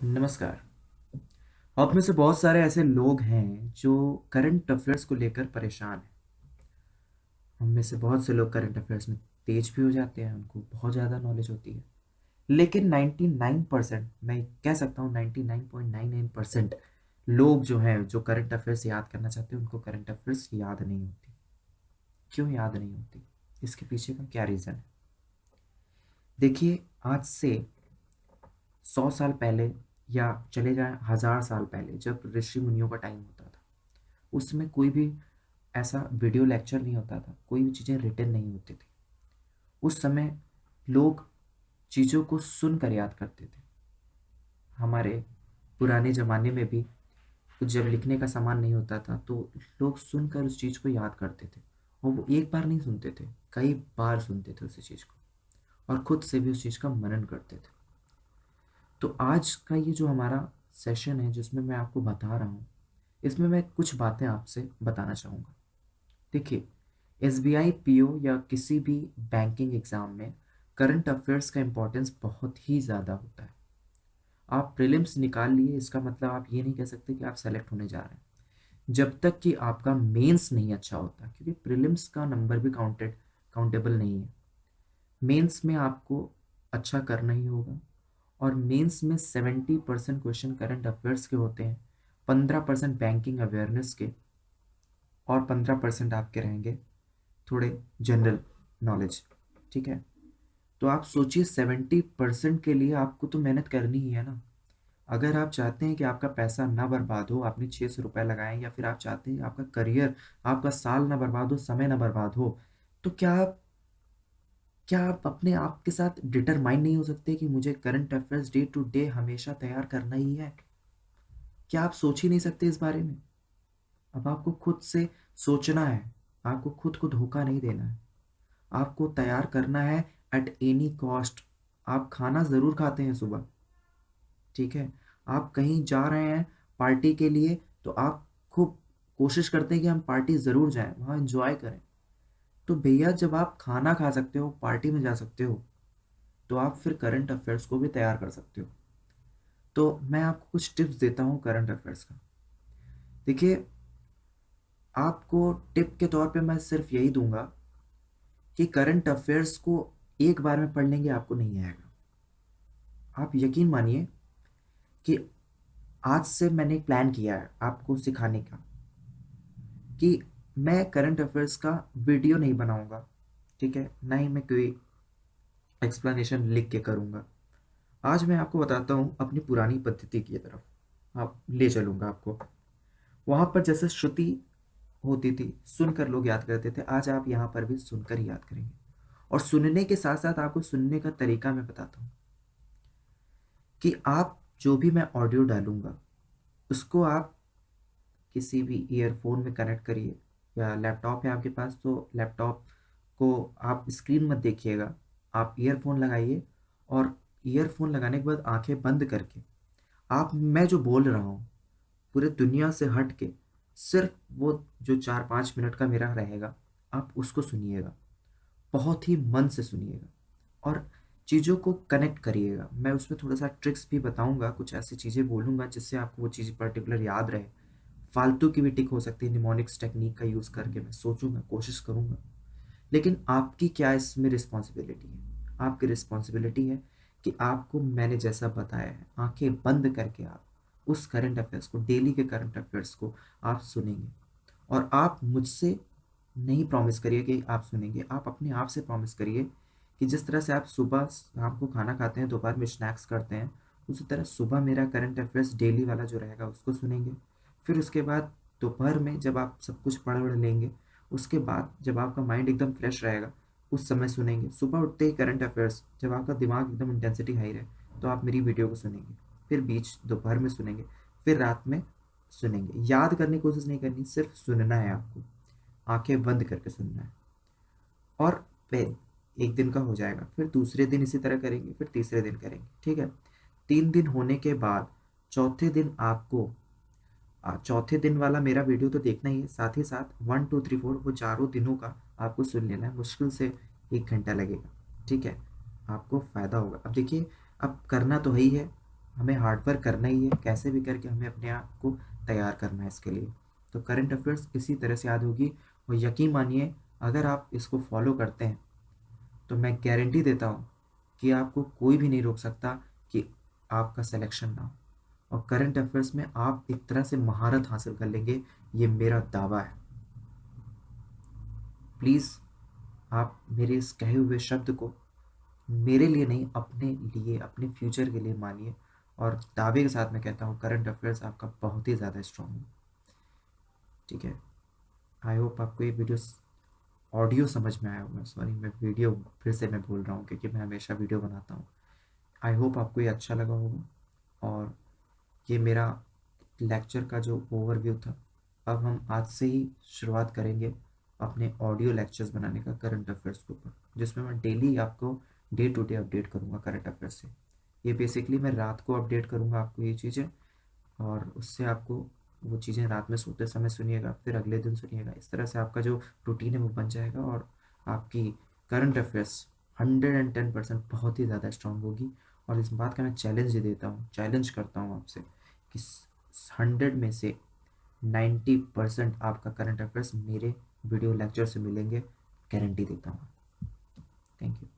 नमस्कार। आप में से बहुत सारे ऐसे लोग हैं जो करंट अफेयर्स को लेकर परेशान हैं। हम में से बहुत से लोग करंट अफेयर्स में तेज भी हो जाते हैं, उनको बहुत ज़्यादा नॉलेज होती है। लेकिन 99%, मैं कह सकता हूँ 99.99% लोग जो हैं जो करंट अफेयर्स याद करना चाहते हैं, उनको करंट अफेयर्स याद नहीं होती। क्यों याद नहीं होती? इसके पीछे का क्या रीज़न है? देखिए, आज से 100 साल पहले या चले जाएं 1000 साल पहले, जब ऋषि मुनियों का टाइम होता था, उसमें कोई भी ऐसा वीडियो लेक्चर नहीं होता था, कोई भी चीज़ें रिटन नहीं होती थी। उस समय लोग चीज़ों को सुनकर याद करते थे। हमारे पुराने ज़माने में भी कुछ जब लिखने का सामान नहीं होता था तो लोग सुनकर उस चीज़ को याद करते थे। और वो एक बार नहीं सुनते थे, कई बार सुनते थे उसी चीज़ को, और खुद से भी उस चीज़ का मनन करते थे। तो आज का ये जो हमारा सेशन है जिसमें मैं आपको बता रहा हूँ, इसमें मैं कुछ बातें आपसे बताना चाहूँगा। देखिए, एसबीआई पीओ या किसी भी बैंकिंग एग्जाम में करंट अफेयर्स का इम्पोर्टेंस बहुत ही ज़्यादा होता है। आप प्रीलिम्स निकाल लिए, इसका मतलब आप ये नहीं कह सकते कि आप सेलेक्ट होने जा रहे हैं जब तक कि आपका मेंस नहीं अच्छा होता, क्योंकि प्रीलिम्स का नंबर भी काउंटेबल नहीं है। मेंस में आपको अच्छा करना ही होगा, और मेंस में 70% क्वेश्चन करंट अफेयर्स के होते हैं, 15% बैंकिंग अवेयरनेस के, और 15% आपके रहेंगे थोड़े जनरल नॉलेज। ठीक है, तो आप सोचिए 70% के लिए आपको तो मेहनत करनी ही है ना। अगर आप चाहते हैं कि आपका पैसा ना बर्बाद हो, आपने 600 रुपये लगाएं, या फिर आप चाहते हैं आपका करियर, आपका साल ना बर्बाद हो, समय ना बर्बाद हो, तो क्या आप अपने आप के साथ डिटरमाइन नहीं हो सकते कि मुझे current affairs day to day हमेशा तैयार करना ही है? क्या आप सोच ही नहीं सकते इस बारे में? अब आपको खुद से सोचना है, आपको खुद को धोखा नहीं देना है, आपको तैयार करना है एट एनी कॉस्ट। आप खाना ज़रूर खाते हैं सुबह, ठीक है, आप कहीं जा रहे हैं पार्टी के लिए, तो आप खूब कोशिश करते हैं कि हम पार्टी ज़रूर जाएं, वहाँ एंजॉय करें। तो भैया, जब आप खाना खा सकते हो, पार्टी में जा सकते हो, तो आप फिर करंट अफेयर्स को भी तैयार कर सकते हो। तो मैं आपको कुछ टिप्स देता हूँ करंट अफेयर्स का। देखिए, आपको टिप के तौर पे मैं सिर्फ यही दूंगा कि करंट अफेयर्स को एक बार में पढ़ लेंगे आपको नहीं आएगा। आप यकीन मानिए कि आज से मैंने एक प्लान किया है आपको सिखाने का, कि मैं करंट अफेयर्स का वीडियो नहीं बनाऊंगा, ठीक है, ना ही मैं कोई एक्सप्लेनेशन लिख के करूंगा। आज मैं आपको बताता हूँ अपनी पुरानी पद्धति की तरफ, आप ले चलूंगा आपको। वहां पर जैसे श्रुति होती थी, सुनकर लोग याद करते थे, आज आप यहाँ पर भी सुनकर ही याद करेंगे। और सुनने के साथ साथ आपको सुनने का तरीका मैं बताता हूँ, कि आप जो भी मैं ऑडियो डालूंगा उसको आप किसी भी ईयरफोन में कनेक्ट करिए, या लैपटॉप है आपके पास तो लैपटॉप को आप स्क्रीन मत देखिएगा, आप ईयरफोन लगाइए, और ईयरफोन लगाने के बाद आंखें बंद करके आप, मैं जो बोल रहा हूँ, पूरे दुनिया से हट के सिर्फ वो जो 4-5 मिनट का मेरा रहेगा, आप उसको सुनिएगा, बहुत ही मन से सुनिएगा, और चीज़ों को कनेक्ट करिएगा। मैं उसमें थोड़ा सा ट्रिक्स भी बताऊंगा, कुछ ऐसी चीज़ें बोलूंगा जिससे आपको वो चीज़ पर्टिकुलर याद रहे। फालतू की भी टिक हो सकती है, निमोनिक्स टेक्निक का यूज़ करके मैं सोचूंगा, कोशिश करूंगा। लेकिन आपकी क्या इसमें रिस्पॉन्सिबिलिटी है? आपकी रिस्पॉन्सिबिलिटी है कि आपको मैंने जैसा बताया है, आंखें बंद करके आप उस करंट अफेयर्स को, डेली के करंट अफेयर्स को आप सुनेंगे। और आप मुझसे नहीं प्रॉमिस करिए कि आप सुनेंगे, आप अपने आप से प्रॉमिस करिए कि जिस तरह से आप सुबह शाम को खाना खाते हैं, दोपहर में स्नैक्स करते हैं, उसी तरह सुबह मेरा करंट अफेयर्स डेली वाला जो रहेगा उसको सुनेंगे। फिर उसके बाद दोपहर में जब आप सब कुछ पढ़ वढ़ लेंगे, उसके बाद जब आपका माइंड एकदम फ्रेश रहेगा, उस समय सुनेंगे। सुबह उठते ही करंट अफेयर्स, जब आपका दिमाग एकदम इंटेंसिटी हाई रहे, तो आप मेरी वीडियो को सुनेंगे। फिर बीच दोपहर में सुनेंगे, फिर रात में सुनेंगे। याद करने की कोशिश नहीं करनी, सिर्फ सुनना है आपको, आंखें बंद करके सुनना है। और फिर एक दिन का हो जाएगा, फिर दूसरे दिन इसी तरह करेंगे, फिर तीसरे दिन करेंगे, ठीक है। 3 दिन होने के बाद चौथे दिन आपको चौथे दिन वाला मेरा वीडियो तो देखना ही है, साथ ही साथ 1 2 3 4 वो चारों दिनों का आपको सुन लेना है। मुश्किल से 1 घंटा लगेगा, ठीक है, आपको फ़ायदा होगा। अब देखिए, अब करना तो है ही है, हमें हार्ड वर्क करना ही है, कैसे भी करके हमें अपने आप को तैयार करना है इसके लिए। तो करंट अफेयर्स इसी तरह से याद होगी, और यकीन मानिए अगर आप इसको फॉलो करते हैं तो मैं गारंटी देता हूँ कि आपको कोई भी नहीं रोक सकता कि आपका सिलेक्शन ना हो। और करंट अफेयर्स में आप एक तरह से महारत हासिल कर लेंगे, ये मेरा दावा है। प्लीज़ आप मेरे इस कहे हुए शब्द को मेरे लिए नहीं, अपने लिए, अपने फ्यूचर के लिए मानिए। और दावे के साथ मैं कहता हूँ करंट अफेयर्स आपका बहुत ही ज़्यादा स्ट्रांग है। ठीक है, आई होप आपको ये वीडियो ऑडियो समझ में आया होगा। सॉरी, मैं वीडियो फिर से मैं बोल रहा हूँ क्योंकि मैं हमेशा वीडियो बनाता हूँ। आई होप आपको ये अच्छा लगा होगा। और ये मेरा लेक्चर का जो ओवरव्यू था, अब हम आज से ही शुरुआत करेंगे अपने ऑडियो लेक्चर्स बनाने का करंट अफेयर्स के ऊपर, जिसमें मैं डेली आपको डे टू डे अपडेट करूँगा करंट अफेयर्स से। ये बेसिकली मैं रात को अपडेट करूँगा आपको ये चीज़ें, और उससे आपको वो चीज़ें रात में सोते समय सुनिएगा, फिर अगले दिन सुनिएगा। इस तरह से आपका जो रूटीन है वो बन जाएगा, और आपकी करंट अफेयर्स 110% बहुत ही ज़्यादा स्ट्रांग होगी। और इस बात का मैं चैलेंज ही देता हूँ, चैलेंज करता हूँ आपसे कि 100 में से 90% आपका करंट अफेयर्स मेरे वीडियो लेक्चर से मिलेंगे, गारंटी देता हूँ। Thank you.